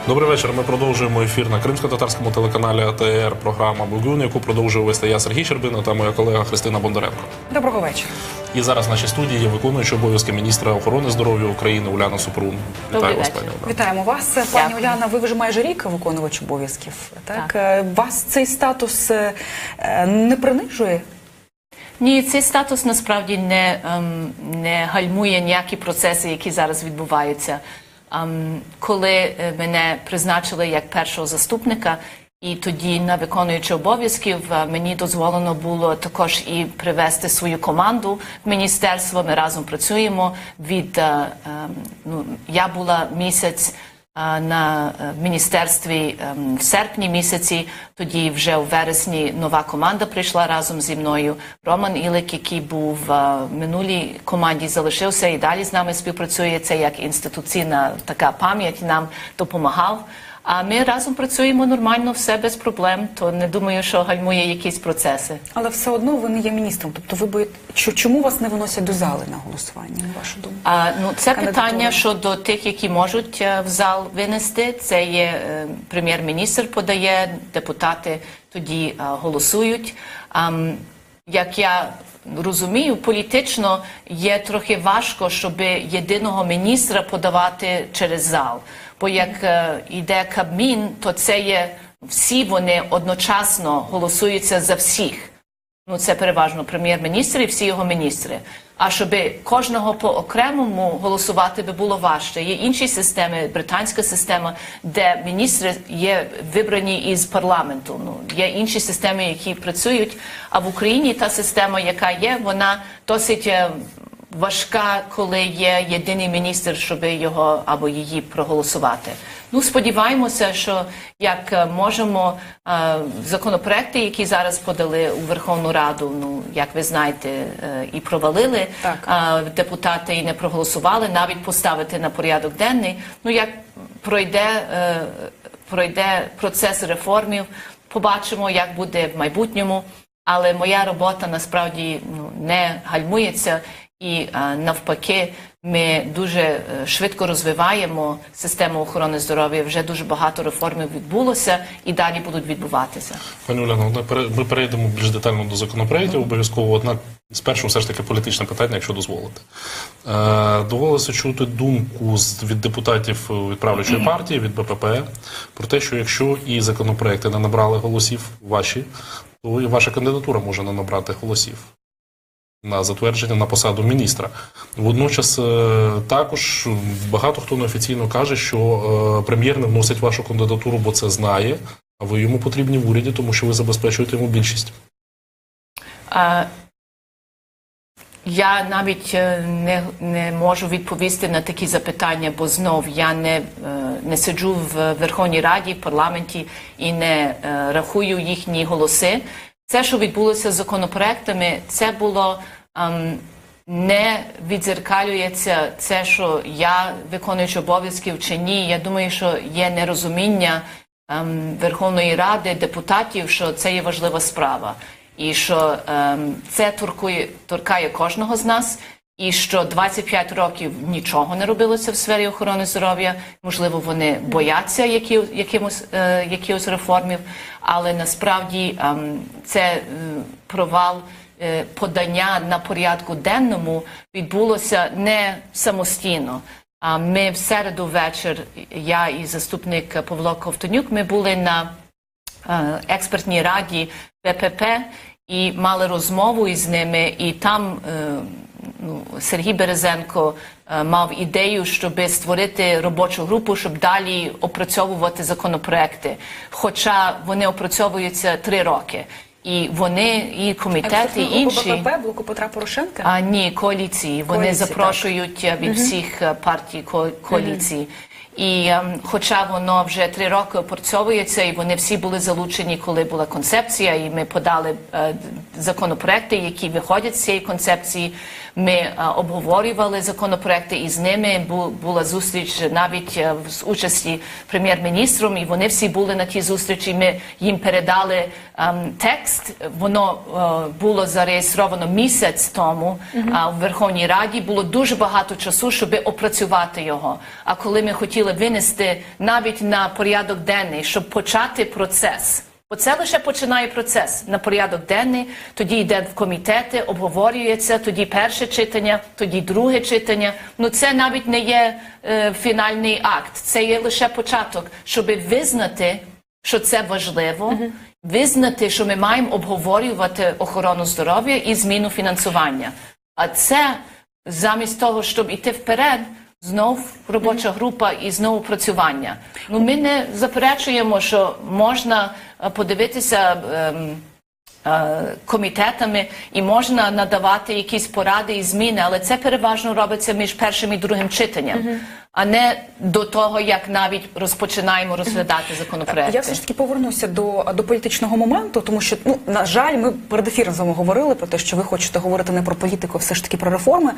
Добрий вечір. Ми продовжуємо ефір на кримсько-татарському телеканалі АТР, програма «Бугун», яку продовжує вести я, Сергій Щербина, та моя колега Христина Бондаренко. Доброго вечора. І зараз в нашій студії є виконуючий обов'язки міністра охорони здоров'я України Уляна Супрун. Вітаю вас, пані Уляна. Вітаємо вас. Пані Уляна, ви вже майже рік виконувач обов'язків. Так? Вас цей статус не принижує? Ні, цей статус насправді не гальмує ніякі процеси, які зараз відбуваються. Коли мене призначили як першого заступника, і тоді на виконуючого обов'язків мені дозволено було також і привести свою команду в міністерство. Ми разом працюємо. Я була місяць на міністерстві в серпні місяці, тоді вже у вересні нова команда прийшла разом зі мною. Роман Ілик, який був в минулій команді, залишився і далі з нами співпрацює. Це як інституційна така пам'ять, нам допомагав. А ми разом працюємо нормально, все без проблем, то не думаю, що гальмує якісь процеси. Але все одно ви не є міністром, тобто ви чому вас не виносять до зали на голосування, на вашу думку? Це питання щодо тих, які можуть в зал винести. Це є прем'єр-міністр подає, депутати тоді голосують. Як я розумію, політично є трохи важко, щоб єдиного міністра подавати через зал. Бо як йде Кабмін, то це є, всі вони одночасно голосуються за всіх. Це переважно прем'єр-міністр і всі його міністри. А щоб кожного по-окремому голосувати би було важче. Є інші системи, британська система, де міністри є вибрані із парламенту. Є інші системи, які працюють. А в Україні та система, яка є, вона досить важка, коли є єдиний міністр, щоб його або її проголосувати. Сподіваємося, що як можемо законопроекти, які зараз подали у Верховну Раду, як ви знаєте, і провалили депутати і не проголосували, навіть поставити на порядок денний. Як пройде процес реформів, побачимо, як буде в майбутньому. Але моя робота насправді не гальмується. І навпаки, ми дуже швидко розвиваємо систему охорони здоров'я. Вже дуже багато реформів відбулося і далі будуть відбуватися. Пані Уляно, ми перейдемо більш детально до законопроєктів обов'язково. Однак спершу все ж таки політичне питання, якщо дозволите. Довелося чути думку від депутатів від правлячої партії, від БПП, про те, що якщо і законопроєкти не набрали голосів ваші, то і ваша кандидатура може не набрати голосів на затвердження на посаду міністра. Водночас також багато хто неофіційно каже, що прем'єр не вносить вашу кандидатуру, бо це знає, а ви йому потрібні в уряді, тому що ви забезпечуєте йому більшість. Я навіть не можу відповісти на такі запитання, бо знов я не сиджу в Верховній Раді, в парламенті і не рахую їхні голоси. Це, що відбулося з законопроектами, це було не відзеркалюється це, що я виконуючий обов'язків чи ні. Я думаю, що є нерозуміння Верховної Ради, депутатів, що це є важлива справа. І що це торкає кожного з нас. І що 25 років нічого не робилося в сфері охорони здоров'я. Можливо, вони бояться якихось реформів, але насправді це провал подання на порядку денному відбулося не самостійно. Ми в середу вечір, я і заступник Павло Ковтонюк, ми були на експертній раді БПП і мали розмову із ними, і там Сергій Березенко мав ідею, щоб створити робочу групу, щоб далі опрацьовувати законопроекти. Хоча вони опрацьовуються 3 роки. І вони, і комітет, і інші... БПП, Блоку Петра Порошенка? Ні, коаліції. Вони запрошують від всіх партій коаліції. І хоча воно вже 3 роки опрацьовується, і вони всі були залучені, коли була концепція, і ми подали законопроекти, які виходять з цієї концепції. Ми обговорювали законопроекти із ними, була зустріч навіть з участі прем'єр-міністром, і вони всі були на тій зустрічі. Ми їм передали текст, воно було зареєстровано місяць тому в Верховній Раді, було дуже багато часу, щоб опрацювати його. А коли ми хотіли хотіли винести навіть на порядок денний, щоб почати процес. Бо це лише починає процес на порядок денний, тоді йде в комітети, обговорюється, тоді перше читання, тоді друге читання. Ну це навіть не є фінальний акт, це є лише початок, щоб визнати, що це важливо, визнати, що ми маємо обговорювати охорону здоров'я і зміну фінансування. А це замість того, щоб іти вперед, знов робоча група і знову працювання. Ну, ми не заперечуємо, що можна подивитися комітетами і можна надавати якісь поради і зміни, але це переважно робиться між першим і другим читанням, а не до того, як навіть розпочинаємо розглядати законопроекти. Я все ж таки повернуся до політичного моменту, тому що, ну, на жаль, ми перед ефіром з вами говорили про те, що ви хочете говорити не про політику, а все ж таки про реформи,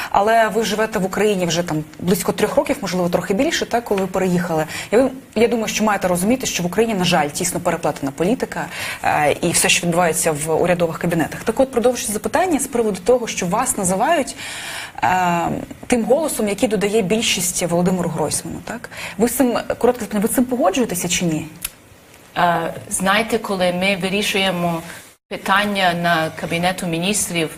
але ви живете в Україні вже там близько 3 років, можливо, трохи більше, так, коли ви переїхали. Я думаю, що маєте розуміти, що в Україні, на жаль, тісно переплетена політика і все, що відбувається в урядових кабінетах. Так от, продовжуючи запитання з приводу того, що вас називають тим голосом, який додає більшість Володимиру Гройсману, так? Ви з цим, коротко запитання, ви з цим погоджуєтеся чи ні? Знаєте, коли ми вирішуємо питання на Кабінету міністрів,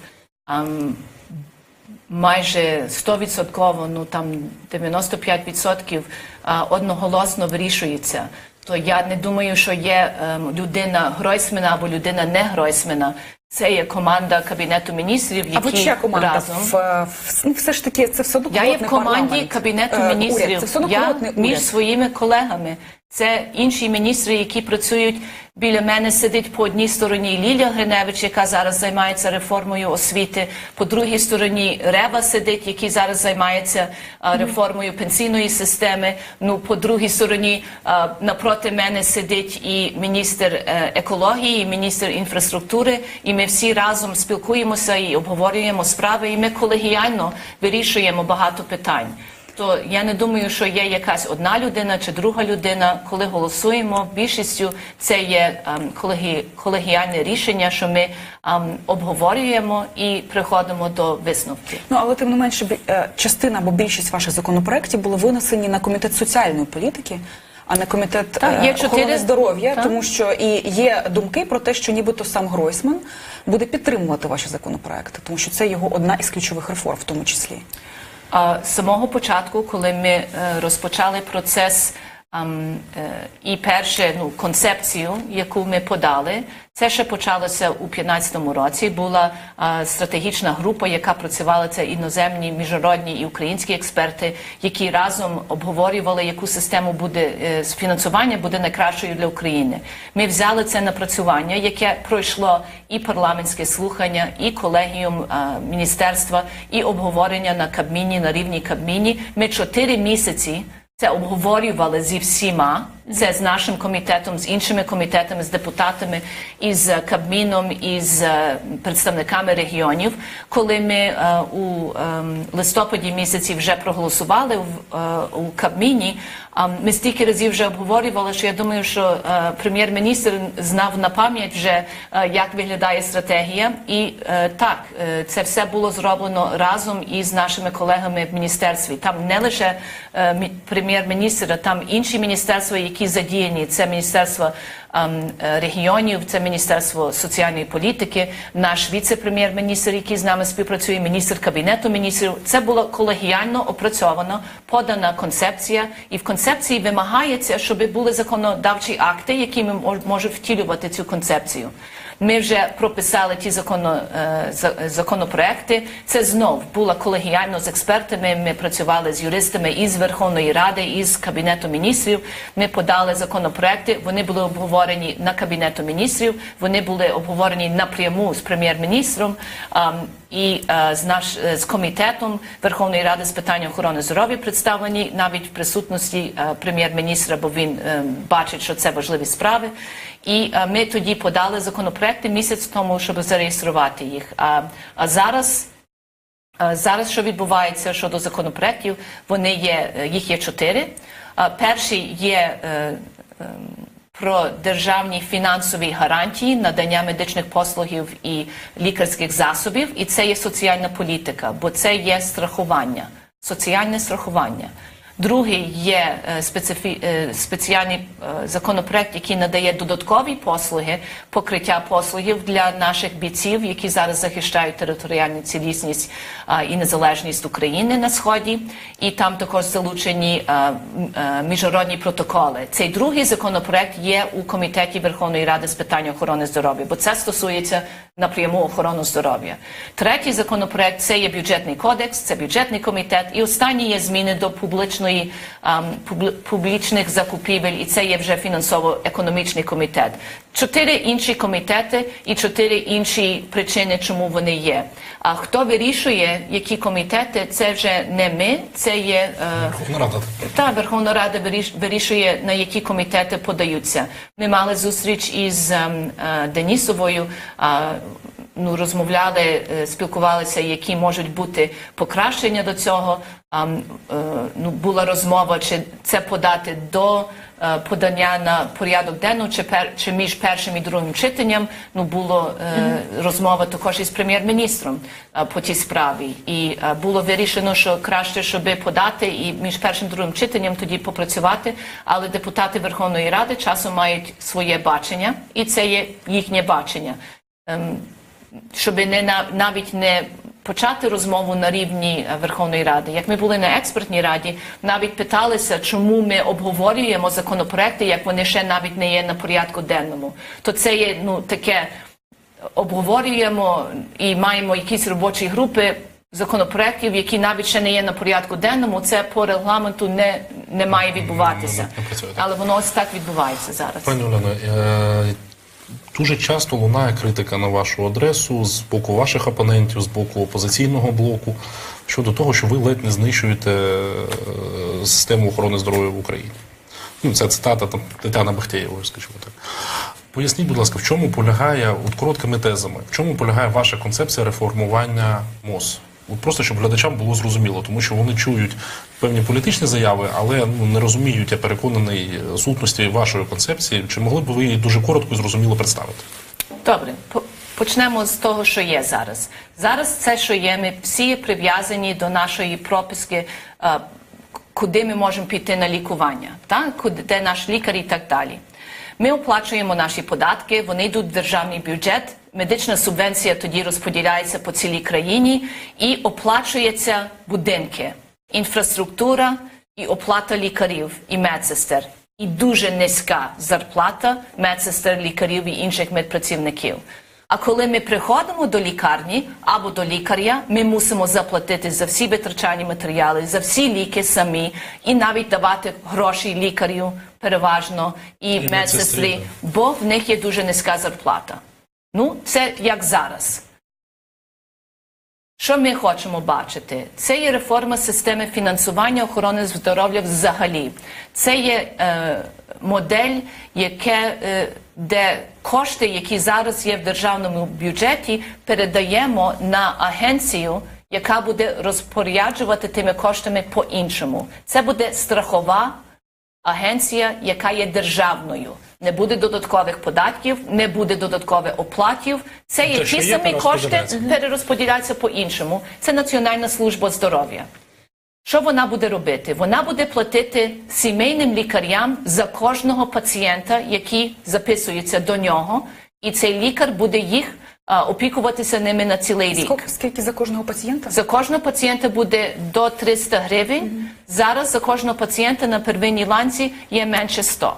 майже 100%, ну там 95% одноголосно вирішується, то я не думаю, що є людина Гройсмана або людина не Гройсмана. Це є команда Кабінету міністрів, які а ви чия команда? разом... Ну, все ж таки, це все одно Я є в пілотний команді парламент. Кабінету міністрів. Це все одно Я пілотний уряд. між своїми колегами. Це інші міністри, які працюють. Біля мене сидить по одній стороні Лілія Гриневич, яка зараз займається реформою освіти. По другій стороні Рева сидить, який зараз займається реформою пенсійної системи. Ну, по другій стороні напроти мене сидить і міністр екології, і міністр інфраструктури. І ми всі разом спілкуємося і обговорюємо справи, і ми колегіально вирішуємо багато питань. То я не думаю, що є якась одна людина чи друга людина. Коли голосуємо, більшістю це є колегіальне рішення, що ми обговорюємо і приходимо до висновків. Ну, але тим не менше, частина або більшість ваших законопроєктів були винесені на Комітет соціальної політики, а не Комітет охорони здоров'я, тому що і є думки про те, що нібито сам Гройсман буде підтримувати ваші законопроекти, тому що це його одна із ключових реформ в тому числі. З самого початку, коли ми розпочали процес і першу концепцію, яку ми подали, це ще почалося у 2015 році. Була стратегічна група, яка працювала, це іноземні, міжнародні і українські експерти, які разом обговорювали, яку систему буде з фінансування буде найкращою для України. Ми взяли це напрацювання, яке пройшло і парламентське слухання, і колегіум міністерства, і обговорення на Кабміні, на рівні Кабміні. Ми 4 місяці це обговорювали зі всіма, це з нашим комітетом, з іншими комітетами, з депутатами, із Кабміном, із представниками регіонів. Коли ми у листопаді місяці вже проголосували у Кабміні, ми стільки разів вже обговорювали, що я думаю, що прем'єр-міністр знав на пам'ять вже, як виглядає стратегія. І так, це все було зроблено разом із нашими колегами в міністерстві. Там не лише прем'єр-міністр, а там інші міністерства, які задіяні. Це Міністерство регіонів, це Міністерство соціальної політики, наш віце-прем'єр-міністр, який з нами співпрацює, міністр Кабінету міністрів. Це було колегіально опрацьовано, подана концепція, і в концепції вимагається, щоб були законодавчі акти, які можуть втілювати цю концепцію. Ми вже прописали ті законопроекти. Це знов було колегіально з експертами. Ми працювали з юристами із Верховної Ради, із Кабінету міністрів. Ми подали законопроекти. Вони були обговорені на Кабінету міністрів. Вони були обговорені напряму з прем'єр-міністром і з комітетом Верховної Ради з питань охорони здоров'я представлені навіть в присутності прем'єр-міністра, бо він бачить, що це важливі справи. І ми тоді подали законопроекти місяць тому, щоб зареєструвати їх. А зараз, що відбувається щодо законопроектів, їх є 4. Перший є про державні фінансові гарантії надання медичних послугів і лікарських засобів. І це є соціальна політика, бо це є страхування, соціальне страхування. Другий є спеціальний законопроект, який надає додаткові послуги, покриття послугів для наших бійців, які зараз захищають територіальну цілісність і незалежність України на Сході. І там також залучені міжнародні протоколи. Цей другий законопроект є у Комітеті Верховної Ради з питань охорони здоров'я, бо це стосується напряму охорони здоров'я. Третій законопроект – це є бюджетний кодекс, це бюджетний комітет. І останній є зміни до публічних закупівель, і це є вже фінансово-економічний комітет. 4 інші комітети і 4 інші причини, чому вони є. А хто вирішує, які комітети, це вже не ми, це є... Верховна Рада. Так, Верховна Рада вирішує, на які комітети подаються. Ми мали зустріч із Денісовою, розмовляли, спілкувалися, які можуть бути покращення до цього. Була розмова, чи це подати до подання на порядок денний, чи між першим і другим читанням. Була розмова також із прем'єр-міністром по тій справі. І було вирішено, що краще, щоб подати і між першим і другим читанням тоді попрацювати. Але депутати Верховної Ради часом мають своє бачення, і це є їхнє бачення. Щоб навіть не почати розмову на рівні Верховної Ради. Як ми були на експертній раді, навіть питалися, чому ми обговорюємо законопроекти, як вони ще навіть не є на порядку денному. То це є таке, обговорюємо і маємо якісь робочі групи законопроектів, які навіть ще не є на порядку денному. Це по регламенту не має відбуватися. Але воно ось так відбувається зараз. Пані Оляно, дуже часто лунає критика на вашу адресу з боку ваших опонентів, з боку опозиційного блоку, щодо того, що ви ледь не знищуєте систему охорони здоров'я в Україні. Це цитата Тетяни Бахтеєвої, скажімо так. Поясніть, будь ласка, в чому полягає, короткими тезами, в чому полягає ваша концепція реформування МОЗ? Просто, щоб глядачам було зрозуміло, тому що вони чують певні політичні заяви, але не розуміють, я переконаний, сутності вашої концепції. Чи могли б ви її дуже коротко і зрозуміло представити? Добре. Почнемо з того, що є зараз. Зараз це, що є, ми всі прив'язані до нашої прописки, куди ми можемо піти на лікування, де наш лікар і так далі. Ми оплачуємо наші податки, вони йдуть в державний бюджет, медична субвенція тоді розподіляється по цілій країні і оплачуються будинки, інфраструктура і оплата лікарів і медсестер. І дуже низька зарплата медсестер, лікарів і інших медпрацівників. А коли ми приходимо до лікарні або до лікаря, ми мусимо заплатити за всі витрачальні матеріали, за всі ліки самі і навіть давати гроші лікарю переважно і медсестрі, бо в них є дуже низька зарплата. Це як зараз. Що ми хочемо бачити? Це є реформа системи фінансування охорони здоров'я взагалі. Це є модель, де кошти, які зараз є в державному бюджеті, передаємо на агенцію, яка буде розпоряджувати тими коштами по-іншому. Це буде страхова агенція, яка є державною. Не буде додаткових податків, не буде додаткових оплатів. Це є ті самі кошти, перерозподіляються по-іншому. Це Національна служба здоров'я. Що вона буде робити? Вона буде платити сімейним лікарям за кожного пацієнта, який записується до нього, і цей лікар буде їх опікуватися ними на цілий рік. Скільки за кожного пацієнта? За кожного пацієнта буде до 300 гривень. Зараз за кожного пацієнта на первинній ланці є менше 100.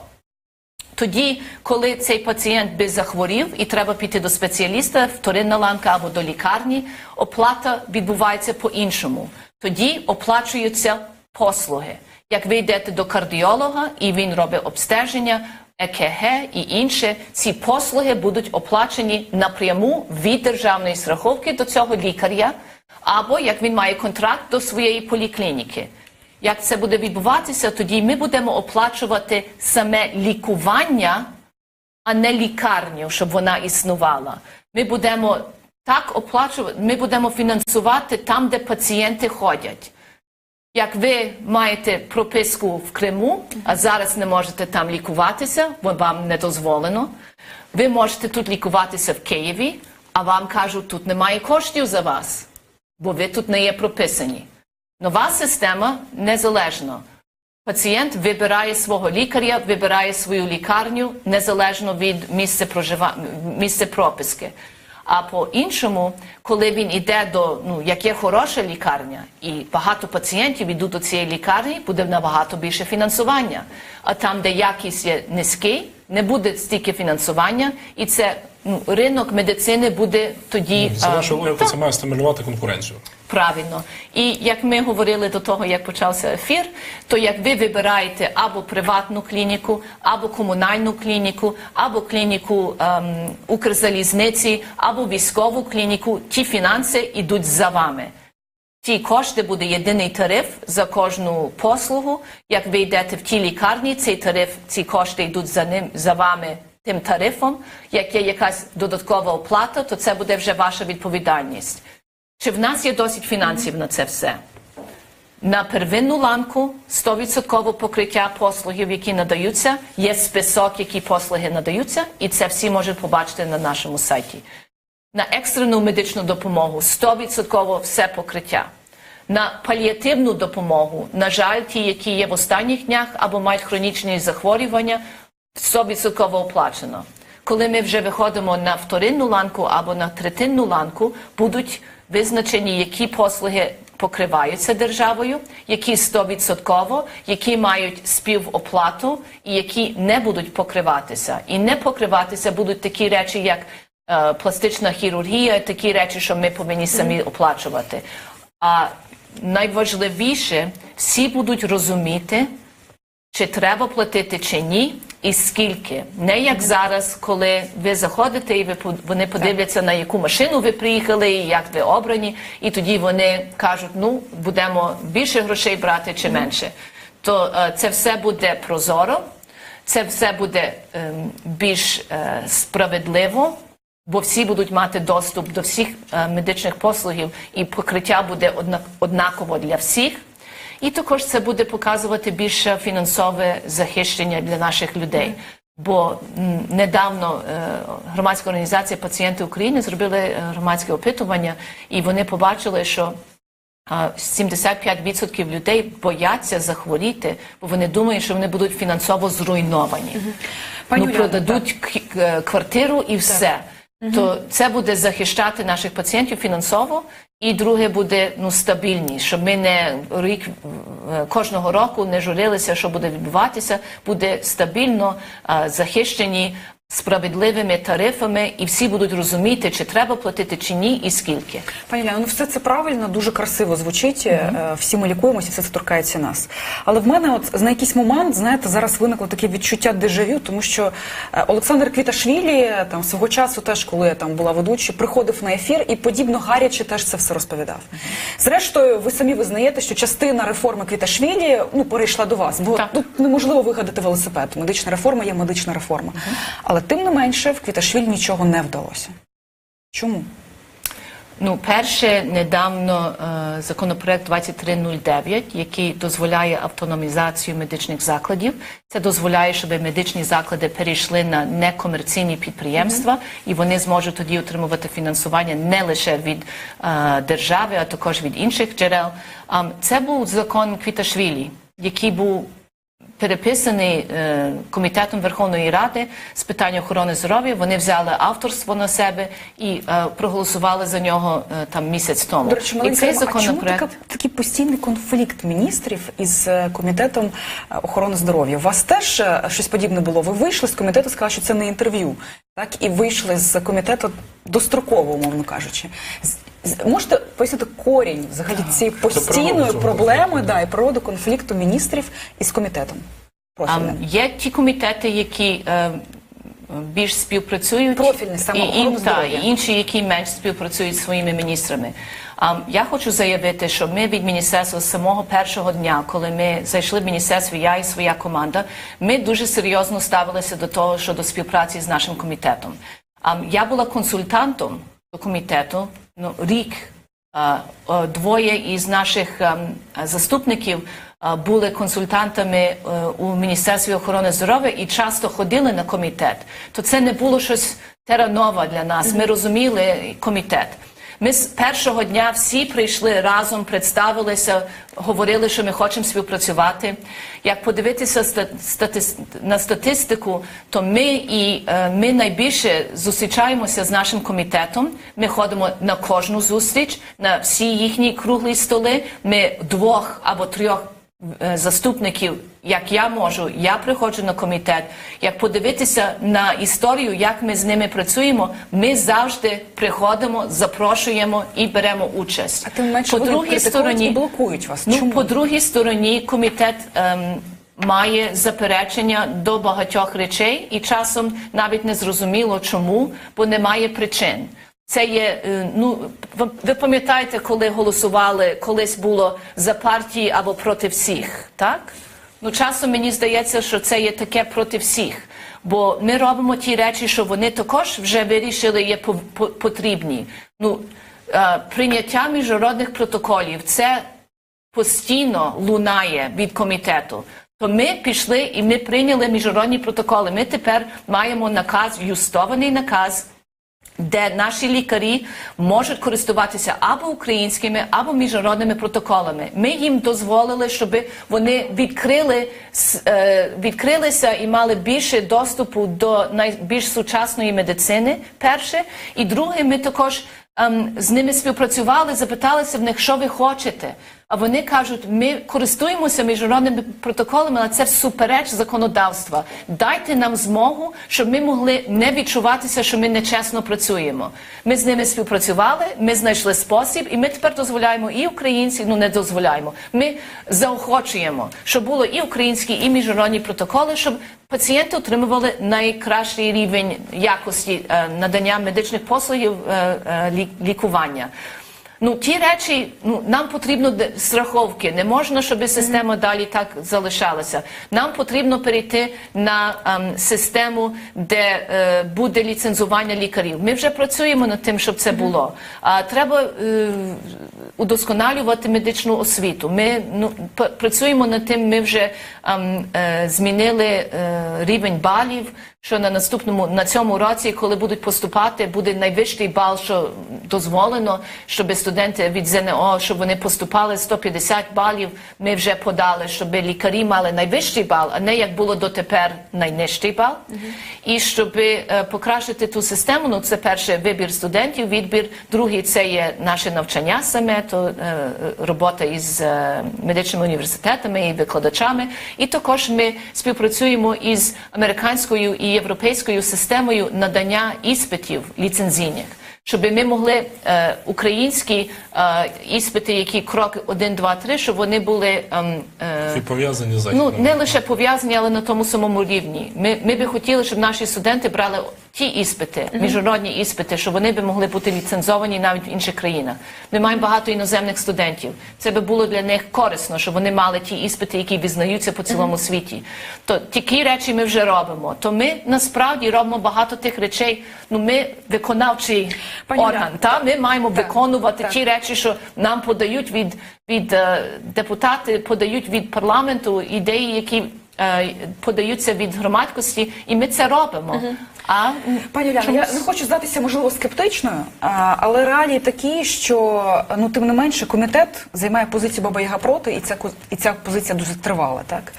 Тоді, коли цей пацієнт би захворів і треба піти до спеціаліста, вторинна ланка або до лікарні, оплата відбувається по-іншому. Тоді оплачуються послуги. Як ви йдете до кардіолога і він робить обстеження, ЕКГ і інше, ці послуги будуть оплачені напряму від державної страховки до цього лікаря, або як він має контракт до своєї поліклініки. Як це буде відбуватися, тоді ми будемо оплачувати саме лікування, а не лікарню, щоб вона існувала. Ми будемо так оплачувати, ми будемо фінансувати там, де пацієнти ходять. Як ви маєте прописку в Криму, а зараз не можете там лікуватися, бо вам не дозволено, ви можете тут лікуватися в Києві, а вам кажуть, тут немає коштів за вас, бо ви тут не є прописані. Нова система незалежна. Пацієнт вибирає свого лікаря, вибирає свою лікарню незалежно від місця прописки. А по-іншому, коли він йде до, як є хороша лікарня, і багато пацієнтів йдуть до цієї лікарні, буде набагато більше фінансування. А там, де якість є низький, не буде стільки фінансування, і це ринок медицини буде тоді... За вашою логікою, це має стимулювати конкуренцію. Правильно. І як ми говорили до того, як почався ефір, то як ви вибираєте або приватну клініку, або комунальну клініку, або клініку Укрзалізниці, або військову клініку, ті фінанси йдуть за вами. Ті кошти буде єдиний тариф за кожну послугу. Як ви йдете в ті лікарні, цей тариф, ці кошти йдуть за вами тим тарифом. Як є якась додаткова оплата, то це буде вже ваша відповідальність. Чи в нас є досить фінансів на це все? На первинну ланку 100% покриття послугів, які надаються, є список, які послуги надаються, і це всі можуть побачити на нашому сайті. На екстрену медичну допомогу 100% все покриття. На паліативну допомогу, на жаль, ті, які є в останніх днях або мають хронічні захворювання, 100% оплачено. Коли ми вже виходимо на вторинну ланку або на третинну ланку, будуть визначені, які послуги покриваються державою, які 100%, які мають співоплату і які не будуть покриватися. І не покриватися будуть такі речі, як пластична хірургія, такі речі, що ми повинні самі оплачувати. А найважливіше, всі будуть розуміти, чи треба платити, чи ні, і скільки. Не як зараз, коли ви заходите, і вони подивляться, на яку машину ви приїхали, і як ви обрані, і тоді вони кажуть, будемо більше грошей брати чи менше. То це все буде прозоро, це все буде більш справедливо, бо всі будуть мати доступ до всіх медичних послугів, і покриття буде однаково для всіх. І також це буде показувати більше фінансове захищення для наших людей. Бо недавно громадська організація «Пацієнти України» зробили громадське опитування, і вони побачили, що 75% людей бояться захворіти, бо вони думають, що вони будуть фінансово зруйновані. Продадуть квартиру і все. То це буде захищати наших пацієнтів фінансово, і друге буде стабільність, щоб ми не кожного року не журилися, що буде відбуватися, буде стабільно захищені справедливими тарифами, і всі будуть розуміти, чи треба платити, чи ні, і скільки. Пані Ляно, все це правильно, дуже красиво звучить, всі ми лікуємося, все це торкається нас. Але в мене на якийсь момент, знаєте, зараз виникло таке відчуття дежавю, тому що Олександр Квіташвілі свого часу теж, коли я була ведучою, приходив на ефір і подібно гаряче теж це все розповідав. Зрештою, ви самі визнаєте, що частина реформи Квіташвілі перейшла до вас, бо тут неможливо вигадати велосипед. Медична реформа є медична реформа. Але тим не менше, в Квіташвілі нічого не вдалося. Чому? Перше, недавно законопроект 2309, який дозволяє автономізацію медичних закладів. Це дозволяє, щоб медичні заклади перейшли на некомерційні підприємства, і вони зможуть тоді отримувати фінансування не лише від держави, а також від інших джерел. Це був закон Квіташвілі, який був переписаний Комітетом Верховної Ради з питань охорони здоров'я. Вони взяли авторство на себе і проголосували за нього місяць тому. До речі, а чому такий постійний конфлікт міністрів із Комітетом охорони здоров'я? У вас теж щось подібне було? Ви вийшли з комітету, сказали, що це не інтерв'ю, так? І вийшли з комітету достроково, умовно кажучи. Можете пояснити корінь взагалі цієї постійної проблеми і природу конфлікту міністрів із комітетом? Є ті комітети, які більш співпрацюють, профільний, саме охорони здоров'я, і інші, які менш співпрацюють зі своїми міністрами. Я хочу заявити, що ми від міністерства з самого першого дня, коли ми зайшли в міністерство, я і своя команда, ми дуже серйозно ставилися до того, щодо співпраці з нашим комітетом. Я була консультантом до комітету рік. Двоє із наших заступників були консультантами у Міністерстві охорони здоров'я і часто ходили на комітет. То це не було щось терра нова для нас. Ми розуміли комітет. Ми з першого дня всі прийшли разом, представилися, говорили, що ми хочемо співпрацювати. Як подивитися на статистику, то ми найбільше зустрічаємося з нашим комітетом. Ми ходимо на кожну зустріч, на всі їхні круглі столи. Ми 2 або 3 заступників, як я приходжу на комітет. Як подивитися на історію, як ми з ними працюємо, ми завжди приходимо, запрошуємо і беремо участь. А тим менше вони критикують і блокують вас. Чому? По другій стороні комітет має заперечення до багатьох речей і часом навіть не зрозуміло чому, бо немає причин. Це є, ви пам'ятаєте, коли голосували, колись було за партії або проти всіх, так? Часом мені здається, що це є таке проти всіх. Бо ми робимо ті речі, що вони також вже вирішили є потрібні. Прийняття міжнародних протоколів, це постійно лунає від комітету. То ми пішли і ми прийняли міжнародні протоколи. Ми тепер маємо наказ, юстований наказ, де наші лікарі можуть користуватися або українськими, або міжнародними протоколами. Ми їм дозволили, щоб вони відкрилися і мали більше доступу до найбільш сучасної медицини, перше. І друге, ми також з ними співпрацювали, запиталися в них, що ви хочете. А вони кажуть, ми користуємося міжнародними протоколами, але це всупереч законодавства. Дайте нам змогу, щоб ми могли не відчуватися, що ми нечесно працюємо. Ми з ними співпрацювали, ми знайшли спосіб, і ми тепер дозволяємо і українці, не дозволяємо. Ми заохочуємо, щоб було і українські, і міжнародні протоколи, щоб пацієнти отримували найкращий рівень якості надання медичних послугів лікування. Ті речі, нам потрібно страховки. Не можна, щоб система далі так залишалася. Нам потрібно перейти на систему, де буде ліцензування лікарів. Ми вже працюємо над тим, щоб це було. Треба удосконалювати медичну освіту. Ми працюємо над тим, ми вже змінили рівень балів, що на цьому році, коли будуть поступати, буде найвищий бал, що дозволено, щоб студенти від ЗНО, щоб вони поступали 150 балів, ми вже подали, щоб лікарі мали найвищий бал, а не як було дотепер найнижчий бал. І щоб покращити ту систему, це перше вибір студентів, відбір, другий це є наше навчання саме, то робота із медичними університетами і викладачами. І також ми співпрацюємо із американською і європейською системою надання іспитів ліцензійних, щоб ми могли українські іспити, які крок 1, 2, 3, щоб вони були І пов'язані з західними. не лише пов'язані, але на тому самому рівні. Ми би хотіли, щоб наші студенти брали ті іспити, міжнародні іспити, щоб вони би могли бути ліцензовані навіть в інших країнах. Ми маємо багато іноземних студентів. Це би було для них корисно, щоб вони мали ті іспити, які визнаються по цілому світі. То такі речі ми вже робимо. То ми насправді робимо багато тих речей. Ми виконавчий орган. Ми маємо виконувати ті речі, що нам подають від депутати, подають від парламенту, ідеї, які подаються від громадськості, і ми це робимо. Пані Уляно, я не хочу здатися, можливо, скептичною, але реалії такі, що, тим не менше, комітет займає позицію Баба-Яга проти, і ця позиція дуже тривала, так?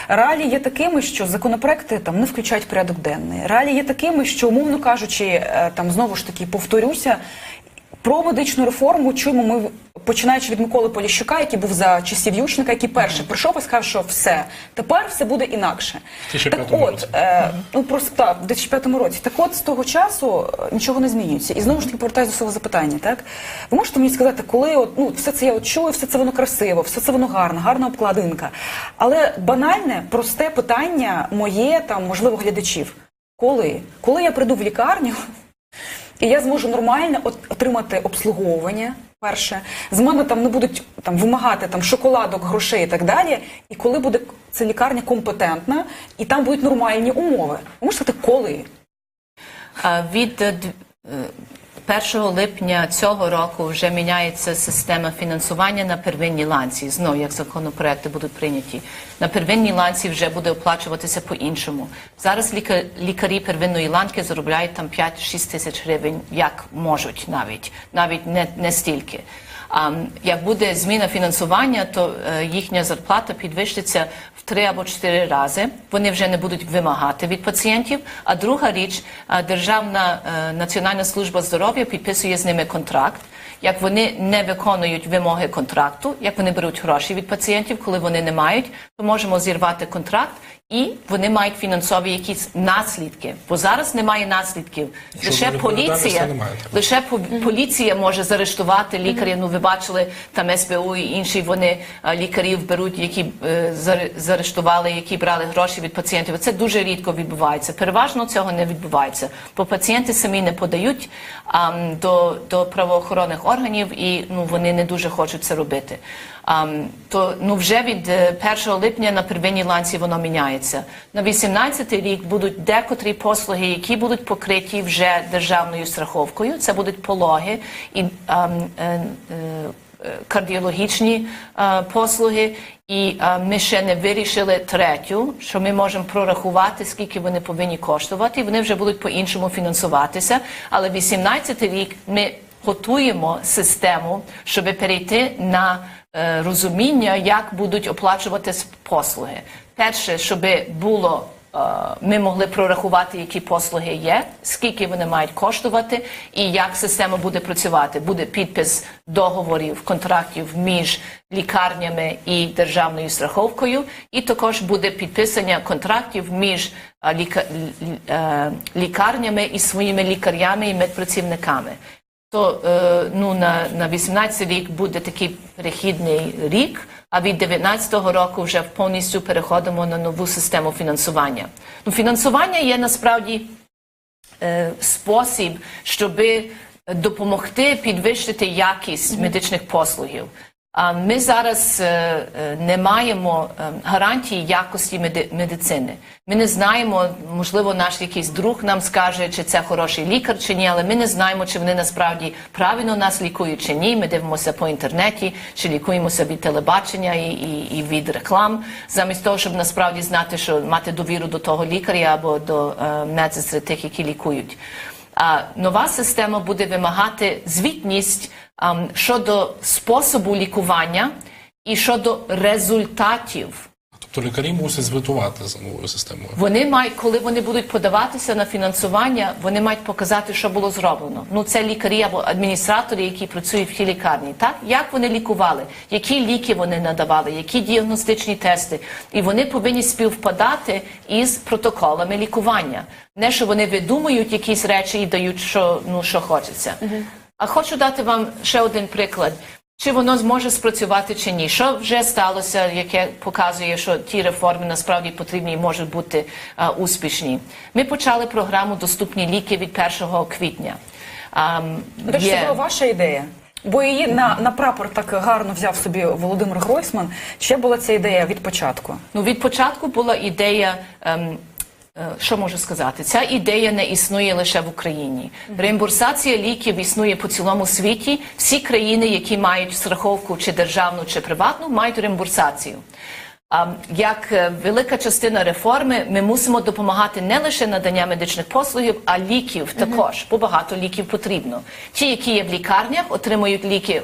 Реалії є такими, що законопроекти не включають в порядок денний. Реалії є такими, що, умовно кажучи, знову ж таки, повторюся, про медичну реформу чуємо ми, починаючи від Миколи Поліщука, який був за часів Ющенка, який перший прийшов і сказав, що все, тепер все буде інакше. В 2005 році. Так от, з того часу нічого не змінюється. І знову ж таки повертаюся до свого запитання, так? Ви можете мені сказати, коли все це я чую, все це воно красиво, все це воно гарно, гарна обкладинка. Але банальне, просте питання моє, можливо, глядачів. Коли я прийду в лікарню, і я зможу нормально отримати обслуговування, перше, з мене не будуть вимагати шоколадок, грошей і так далі, і коли буде ця лікарня компетентна, і там будуть нормальні умови. Ви можете сказати, коли? 1 липня цього року вже міняється система фінансування на первинній ланці. Знову, як законопроекти будуть прийняті. На первинній ланці вже буде оплачуватися по-іншому. Зараз лікарі первинної ланки заробляють там 5-6 тисяч гривень, як можуть навіть не стільки. Як буде зміна фінансування, то їхня зарплата підвищиться в 3 або 4 рази. Вони вже не будуть вимагати від пацієнтів. А друга річ, Державна Національна служба здоров'я підписує з ними контракт. Як вони не виконують вимоги контракту, як вони беруть гроші від пацієнтів, коли вони не мають, то можемо зірвати контракт, і вони мають фінансові якісь наслідки. Бо зараз немає наслідків. Лише поліція може заарештувати лікаря. Ну, ви бачили, там СБУ і інші, вони лікарів беруть, які заарештували, які брали гроші від пацієнтів. Це дуже рідко відбувається. Переважно цього не відбувається. Бо пацієнти самі не подають до правоохоронних органів, і вони не дуже хочуть це робити. То вже від 1 липня на первинній ланці воно міняється. На 18-й рік будуть декотрі послуги, які будуть покриті вже державною страховкою. Це будуть пологи і кардіологічні послуги. І ми ще не вирішили третю, що ми можемо прорахувати, скільки вони повинні коштувати. І вони вже будуть по-іншому фінансуватися. Але 18-й рік ми готуємо систему, щоб перейти на розуміння, як будуть оплачуватись послуги. Перше, щоб було, ми могли прорахувати, які послуги є, скільки вони мають коштувати і як система буде працювати. Буде підпис договорів, контрактів між лікарнями і державною страховкою, і також буде підписання контрактів між лікарнями і своїми лікарями і медпрацівниками. То на 18 рік буде такий перехідний рік, а від 19-го року вже повністю переходимо на нову систему фінансування. Фінансування є насправді спосіб, щоб допомогти підвищити якість медичних послугів. Ми зараз не маємо гарантії якості медицини. Ми не знаємо, можливо, наш якийсь друг нам скаже, чи це хороший лікар, чи ні, але ми не знаємо, чи вони насправді правильно нас лікують, чи ні. Ми дивимося по інтернеті, чи лікуємося від телебачення і від реклам, замість того, щоб насправді знати, що мати довіру до того лікаря або до медсестри тих, які лікують. Нова система буде вимагати звітність щодо способу лікування і щодо результатів. Тобто лікарі мусять звітувати за новою системою? Вони мають, коли вони будуть подаватися на фінансування, вони мають показати, що було зроблено. Це лікарі або адміністратори, які працюють в тій лікарні. Так? Як вони лікували, які ліки вони надавали, які діагностичні тести. І вони повинні співпадати із протоколами лікування. Не, що вони видумують якісь речі і дають, що хочеться. А хочу дати вам ще один приклад. Чи воно зможе спрацювати чи ні? Що вже сталося, яке показує, що ті реформи насправді потрібні і можуть бути успішні? Ми почали програму «Доступні ліки» від 1 квітня. Це була ваша ідея? Бо її на прапор так гарно взяв собі Володимир Гройсман. Ще була ця ідея від початку? Від початку була ідея... Що можу сказати? Ця ідея не існує лише в Україні. Реімбурсація ліків існує по цілому світі. Всі країни, які мають страховку чи державну, чи приватну, мають реімбурсацію. Як велика частина реформи, ми мусимо допомагати не лише надання медичних послугів, а ліків також, бо багато ліків потрібно. Ті, які є в лікарнях, отримують ліки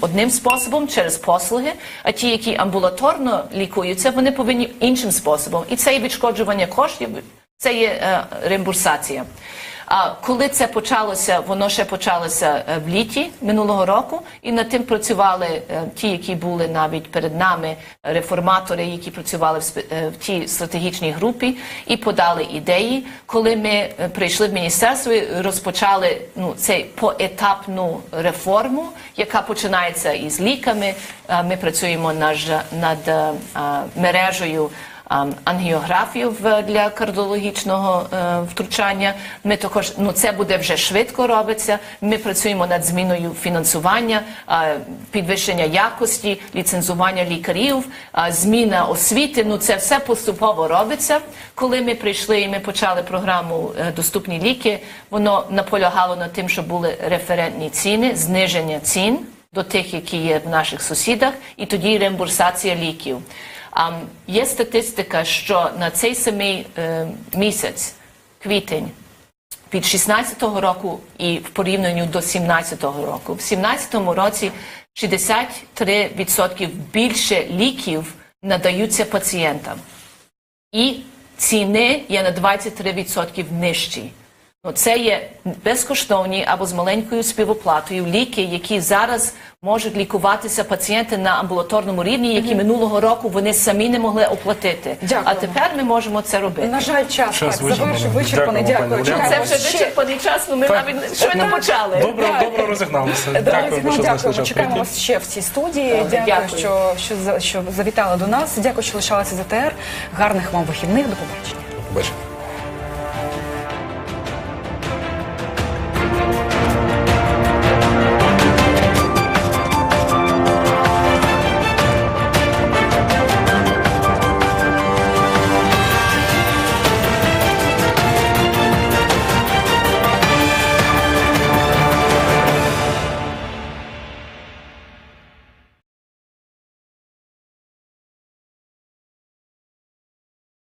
одним способом, через послуги, а ті, які амбулаторно лікуються, вони повинні іншим способом. І це є відшкоджування коштів, це є реімбурсація. Коли це почалося, воно ще почалося в літі минулого року, і над тим працювали ті, які були навіть перед нами, реформатори, які працювали в тій стратегічній групі, і подали ідеї. Коли ми прийшли в міністерство і розпочали цей поетапну реформу, яка починається із ліками, ми працюємо над мережею ангіографію для кардіологічного втручання. Ми також, це буде вже швидко робиться. Ми працюємо над зміною фінансування, підвищення якості, ліцензування лікарів, зміна освіти. Це все поступово робиться. Коли ми прийшли і ми почали програму «Доступні ліки», воно наполягало над тим, щоб були референтні ціни, зниження цін до тих, які є в наших сусідах, і тоді реімбурсація ліків. Є статистика, що на цей самий місяць, квітень, від 16-го року і в порівнянні до 17-го року. В 17-му році 63% більше ліків надаються пацієнтам. І ціни є на 23% нижчі. Це є безкоштовні або з маленькою співоплатою ліки, які зараз можуть лікуватися пацієнти на амбулаторному рівні, які минулого року вони самі не могли оплатити. Дякую. А тепер ми можемо це робити. На жаль, час так, вичерпаний. Дякую, Дякую. пані Це вже вичерпаний час, ми навіть щойно почали. Добре розігналися. Дякую, що знайшли час Чекаємо прийти. вас ще в цій студії. Дякую, що завітали до нас. Дякую, що лишалися з АТР. Гарних вам вихідних. До побачення. Побачимо.